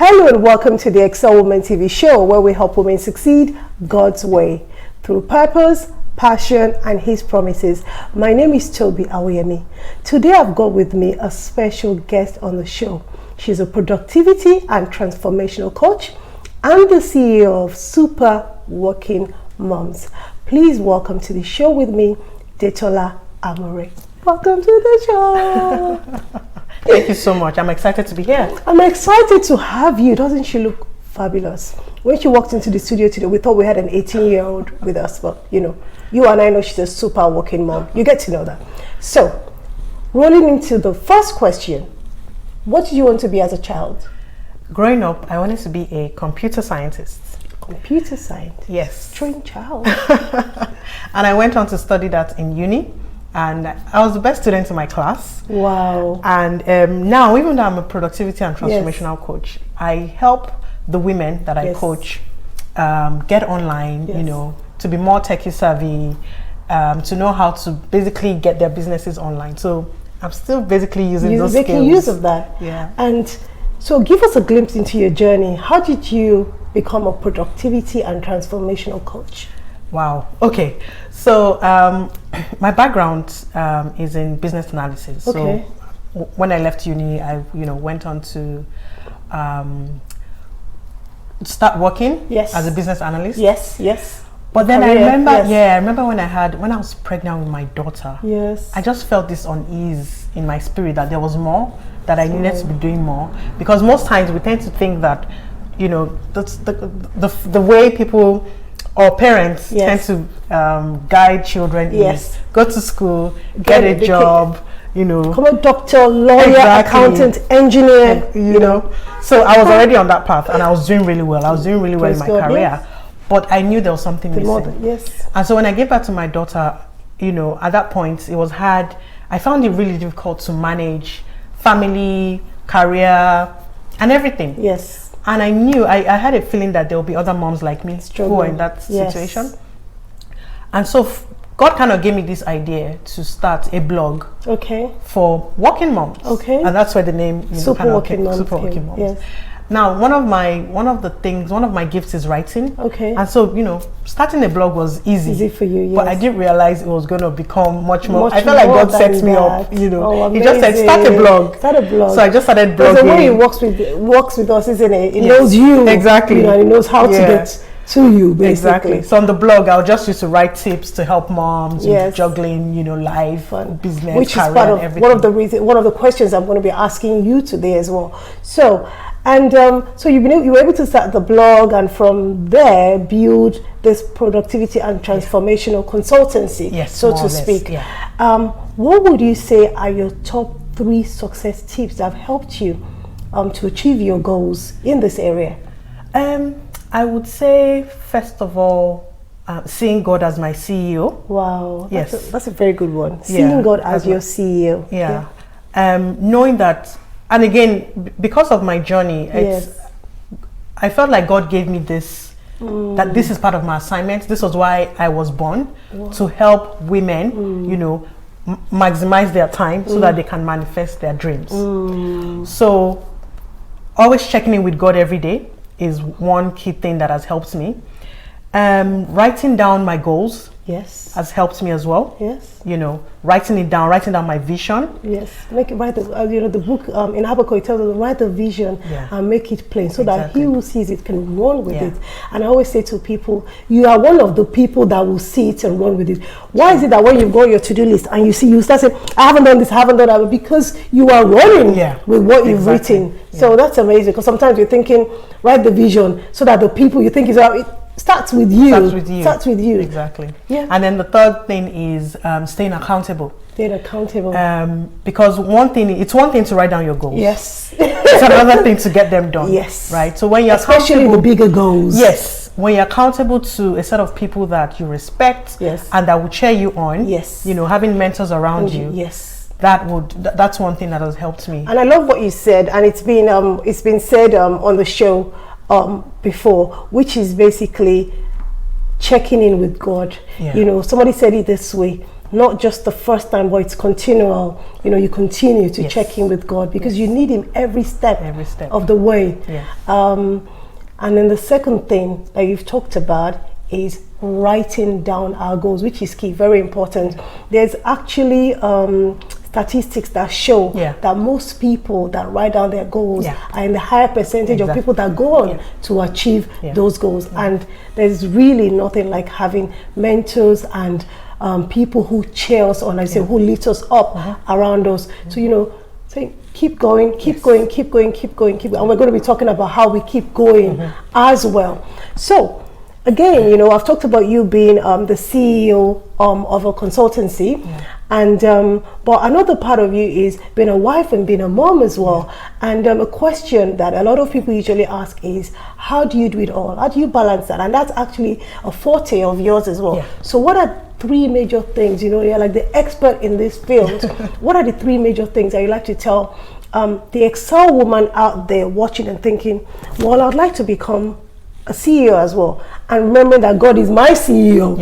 Hello and welcome to the Excel Women TV show, where we help women succeed God's way through purpose, passion and His promises. My name is Toby Awoyemi. Today I've got with me a special guest on the show. She's a productivity and transformational coach and the CEO of Super Working Moms. Please welcome to the show with me, Detola Amure. Welcome to the show. Thank you so much. I'm excited to be here. I'm excited to have you. Doesn't she look fabulous? When she walked into the studio today, we thought we had an 18-year-old with us, but you and I know she's a super working mom. You get to know that. So, rolling into the first question, what did you want to be as a child? Growing up, I wanted to be a computer scientist. Computer scientist? Yes. Strange child. And I went on to study that in uni. And I was the best student in my class. Wow. And now, even though I'm a productivity and transformational coach, I help the women that I coach get online, to be more techie savvy, to know how to basically get their businesses online. So I'm still basically using those skills. Making use of that. Yeah. And so give us a glimpse into your journey. How did you become a productivity and transformational coach? Wow. Okay. So my background is in business analysis. Okay. So when I left uni, I went on to start working as a business analyst. Yes. But then I remember when I was pregnant with my daughter. Yes. I just felt this unease in my spirit that there was more, that I needed to be doing more, because most times we tend to think that that's the way people or parents tend to guide children is go to school, get a job, become a doctor, lawyer, accountant, engineer, So I was already on that path and I was doing really well. I was doing really well in my career, but I knew there was something missing. And so when I gave birth to my daughter, at that point it was hard. I found it really difficult to manage family, career, and everything. Yes. And I knew, I had a feeling that there will be other moms like me who are in that situation. And so God kind of gave me this idea to start a blog for working moms. Okay. And that's where the name Super Working Moms. Yes. Now, one of my gifts is writing. Okay. And so, starting a blog was easy. Easy for you, yes. But I didn't realize it was going to become much more. I felt like God set me up, Oh, He just said, start a blog. Start a blog. So I just started blogging. There's a way He works with us, isn't it? He knows you. Exactly. And He knows how to get to you, basically. Exactly. So on the blog, I'll just use to write tips to help moms with juggling, life, business, which career, is part of everything. one of the questions I'm going to be asking you today as well. So, so you were able to start the blog, and from there build this productivity and transformational consultancy, so to speak. What would you say are your top 3 success tips that have helped you to achieve your goals in this area? I would say, first of all, seeing God as my CEO. Wow. Yes. That's a very good one. Seeing God as your CEO. Yeah. Knowing that, and again, because of my journey, I felt like God gave me this, that this is part of my assignment. This was why I was born, to help women, maximize their time so that they can manifest their dreams. So always checking in with God every day is one key thing that has helped me. Writing down my goals has helped me as well. Writing down my vision. Write the book in Habakkuk, it tells us write the vision and make it plain so that he who sees it can run with it. And I always say to people, you are one of the people that will see it and run with it. Why is it that when you go on your to-do list and you start saying, I haven't done this, I haven't done that, because you are running with what you've written. So that's amazing, because sometimes you're thinking, write the vision so that the people you think is out. Starts with you. Starts with you. Exactly. Yeah. And then the third thing is staying accountable. Because it's one thing to write down your goals. Yes. It's another thing to get them done. Yes. Right. So when you're especially the bigger goals. Yes. When you're accountable to a set of people that you respect and that will cheer you on. Yes. Having mentors around you. Yes. That's one thing that has helped me. And I love what you said, and it's been said on the show before, which is basically checking in with God. Somebody said it this way: not just the first time, but it's continual. You know, you continue to check in with God because you need Him every step of the way. And then the second thing that you've talked about is writing down our goals, which is key, very important. There's actually statistics that show that most people that write down their goals are in the higher percentage of people that go on to achieve those goals. And there's really nothing like having mentors and people who cheer us on, who lift us up around us. So, you know, say, keep going, keep going, keep going, keep going, keep going. And we're going to be talking about how we keep going as well. So, again, you know, I've talked about you being the CEO of a consultancy, and but another part of you is being a wife and being a mom as well. And a question that a lot of people usually ask is, how do you do it all? How do you balance that? And that's actually a forte of yours as well. So what are 3 major things, you know, you're like the expert in this field. What are the 3 major things that you like to tell the Excel woman out there watching and thinking, well, I'd like to become a CEO as well, and remembering that God is my CEO,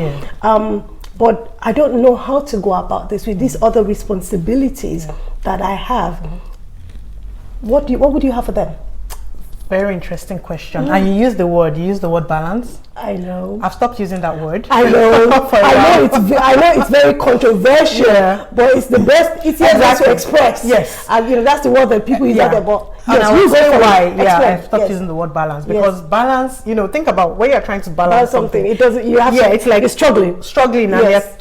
but I don't know how to go about this with these other responsibilities that I have. What would you have for them? Very interesting question. And you use the word balance. I know. I've stopped using that word. I know. I know it's very controversial, but it's the best. It's easier to express. Yes. And you know, that's the word that people use out there. But and I will say why. I've stopped using the word balance, because balance. You know, think about when you're trying to balance something. It doesn't. You have to. It's like you're struggling. And there's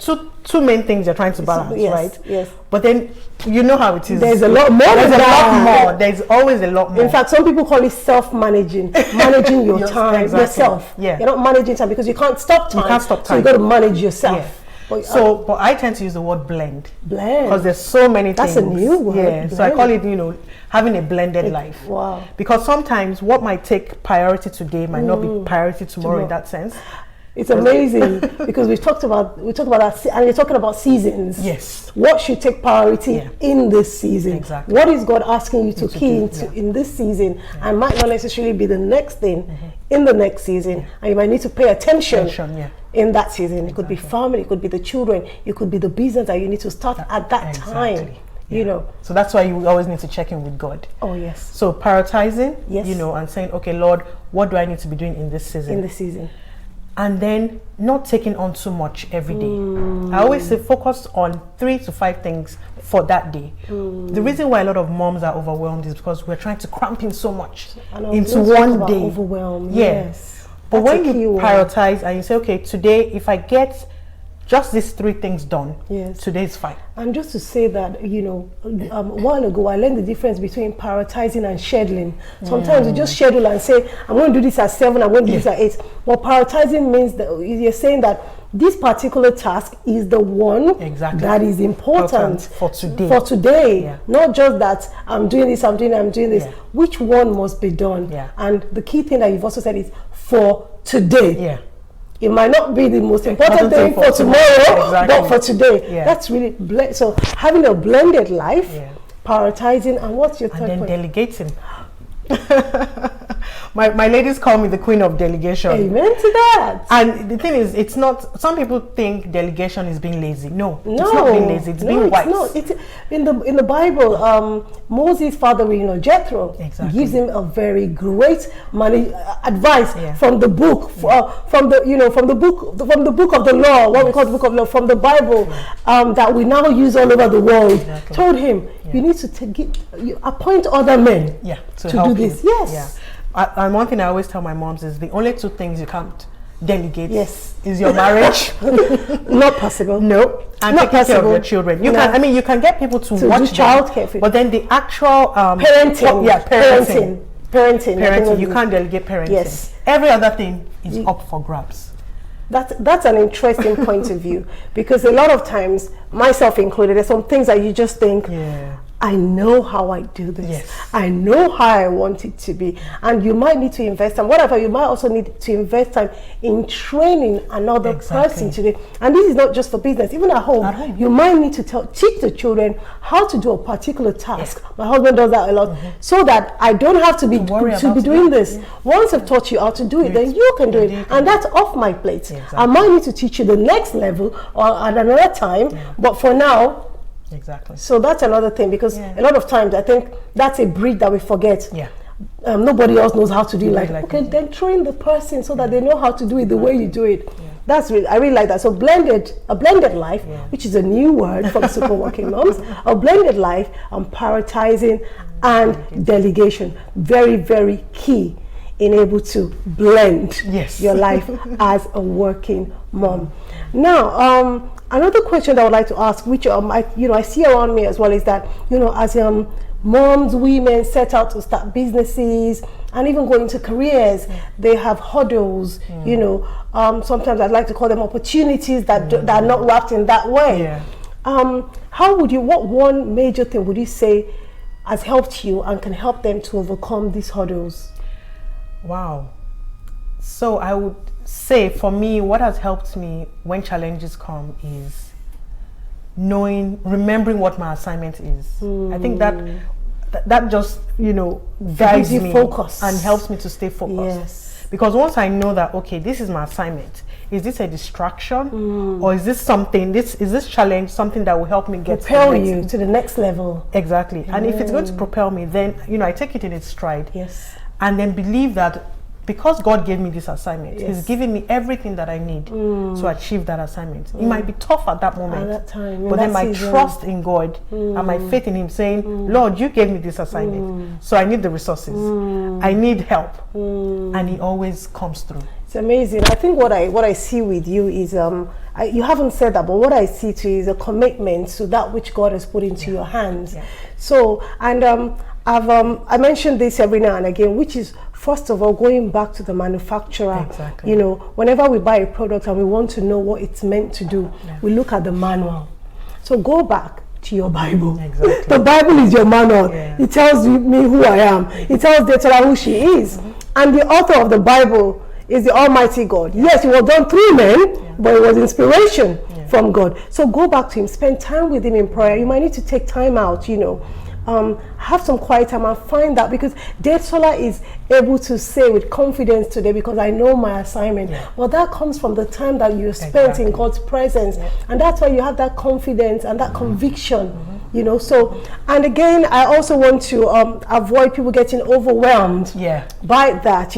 two main things you're trying to balance, right? Yes. But then you know how it is. There's a lot more. There's always a lot more. In fact, some people call it self-managing, managing your time, yourself. You're not managing time because you can't stop time. You can't stop time. So you got to manage yourself. But I tend to use the word blend. Because there's so many things. That's a new word. Yeah. So I call it, you know, having a blended life. Wow. Because sometimes what might take priority today might not be priority tomorrow in that sense. It's amazing because we talked about that, and you're talking about seasons. Yes. What should take priority in this season? Exactly. What is God asking you to key into in this season, and might not necessarily be the next thing in the next season, and you might need to pay attention in that season. It could be family, it could be the children, it could be the business that you need to start at that time. You know, so that's why you always need to check in with God. Oh yes. So prioritizing, you know, and saying, okay, Lord, what do I need to be doing in this season? And then not taking on too much every day. I always say focus on 3 to 5 things for that day. The reason why a lot of moms are overwhelmed is because we're trying to cramp in so much into one day. Overwhelm. Yes. But when you prioritize and you say, okay, today if I get just these 3 things done, today is fine. And just to say that, you know, a while ago I learned the difference between prioritizing and scheduling. Sometimes you just schedule and say, I'm going to do this at 7, I'm going to do this at 8. But prioritizing means that you're saying that this particular task is the one that is important for today. Not just that I'm doing this, I'm doing this. Which one must be done? And the key thing that you've also said is for today. It might not be the most important thing for tomorrow, but for today. That's really so having a blended life, prioritizing, and what's your third point? Delegating. My ladies call me the queen of delegation. Amen to that. And the thing is, it's not. Some people think delegation is being lazy. No, it's not being lazy. It's being wise. No, it's in the Bible. Moses' father, you know, Jethro, gives him a very great advice from the book, from the book of the law. What we call the book of law, from the Bible, that we now use all over the world. Told him, you need to appoint other men to do this. Yes. And one thing I always tell my moms is the only 2 things you can't delegate is your marriage. Not possible. No. And taking care of your children. You can. I mean, you can get people to watch childcare, but then the actual parenting. Parenting. You can't delegate parenting. Yes. Every other thing is up for grabs. That's an interesting point of view, because a lot of times, myself included, there's some things that you just think, I know how I do this. Yes. I know how I want it to be. And you might need to invest time. Whatever, you might also need to invest time in training another person to do. And this is not just for business. Even at home, you might need to teach the children how to do a particular task. Yes. My husband does that a lot. So that I don't have to be doing this. Once I've taught you how to do it, then you can do it. And that's off my plate. I might need to teach you the next level or at another time. But for now, so that's another thing, because a lot of times I think that's a bridge that we forget. Nobody else knows how to do it. Okay, then train the person so that they know how to do it the way you do it. That's really, I really like that. So a blended life, which is a new word from Super Working Moms, a blended life, prioritizing and delegation. Very, very key in able to blend your life as a working mom. Now, another question that I would like to ask, which I see around me as well, is that as moms, women set out to start businesses and even go into careers, they have hurdles. Sometimes I'd like to call them opportunities that are not wrapped in that way. What one major thing would you say has helped you and can help them to overcome these hurdles? Wow. So I would say, for me, what has helped me when challenges come is remembering what my assignment is. I think that just guides me, focus, and helps me to stay focused. Because once I know that, okay, this is my assignment, is this a distraction, or is this challenge something that will help me propel you to the next level? Exactly. And if it's going to propel me, then I take it in its stride. And then believe that because God gave me this assignment, He's giving me everything that I need to achieve that assignment. It might be tough at that moment, at that time, but then my trust in God and my faith in Him, saying, Lord, you gave me this assignment, so I need the resources, I need help, and He always comes through. It's amazing. I think what I see with you is, you haven't said that, but what I see too is a commitment to that which God has put into your hands. So, and I mentioned this every now and again, which is, first of all, going back to the manufacturer. Whenever we buy a product and we want to know what it's meant to do, we look at the manual. So go back to your Bible. The Bible is your manual. It tells me who I am. It tells Detola who she is. And the author of the Bible is the Almighty God. Yes, it was done through men, but it was inspiration from God. So go back to Him, spend time with Him in prayer. You might need to take time out, have some quiet time and find that, because Detola is able to say with confidence today, because I know my assignment. Well, that comes from the time that you spent in God's presence, and that's why you have that confidence and that conviction. So, and again, I also want to avoid people getting overwhelmed by that.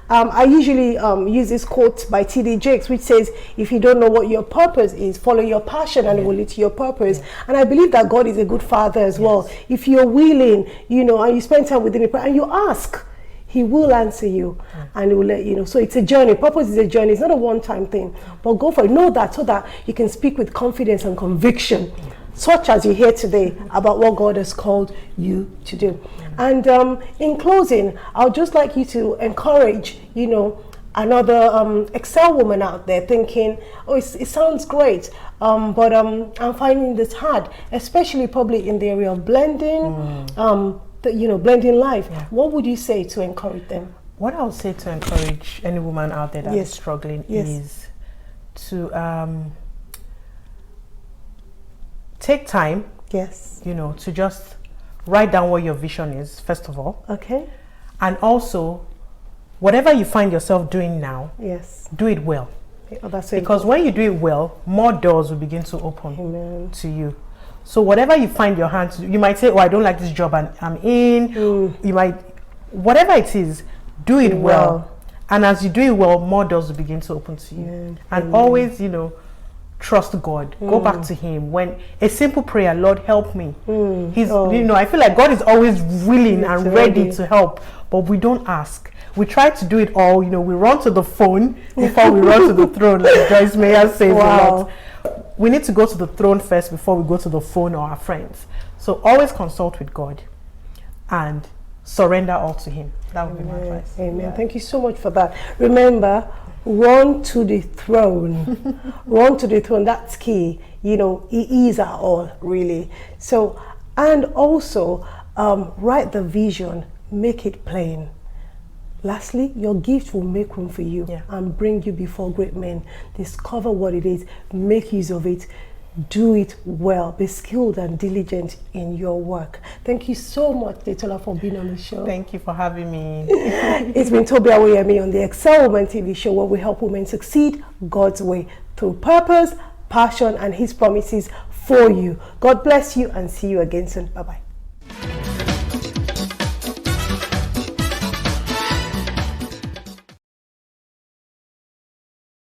I usually use this quote by T.D. Jakes, which says, if you don't know what your purpose is, follow your passion and it will lead to your purpose. And I believe that God is a good father as well. If you're willing, and you spend time with Him and you ask, He will answer you, and He will let you know. So it's a journey. Purpose is a journey. It's not a one-time thing, but go for it. Know that, so that you can speak with confidence and conviction, such as you hear today about what God has called you to do. And in closing, I would just like you to encourage, another Excel woman out there thinking, oh, it sounds great, but I'm finding this hard, especially probably in the area of blending, blending life. What would you say to encourage them? What I would say to encourage any woman out there that is struggling is to take time, to just write down what your vision is, first of all. And also, whatever you find yourself doing now, do it well. Because when you do it well, more doors will begin to open to you. So whatever you find your hands, you might say, oh, I don't like this job and I'm in. You might, whatever it is, do it well. And as you do it well, more doors will begin to open to you. And always, trust God. Go back to Him. When a simple prayer, Lord, help me. He's, I feel like God is always willing and ready to help, but we don't ask. We try to do it all. We run to the phone before we run to the throne, like Joyce Meyer says a lot. We need to go to the throne first before we go to the phone or our friends. So always consult with God and surrender all to Him. That would be my advice. Amen. Thank you so much for that. Remember, run to the throne. Run to the throne. That's key. He is our all, really. So, And also, write the vision, make it plain. Lastly, your gift will make room for you and bring you before great men. Discover what it is, make use of it, do it well, be skilled and diligent in your work. Thank you so much, Detola, for being on the show. Thank you for having me. It's been Toby Aweyemi on the Excel Women TV show, where we help women succeed God's way through purpose, passion, and His promises for you. God bless you and see you again soon. Bye-bye.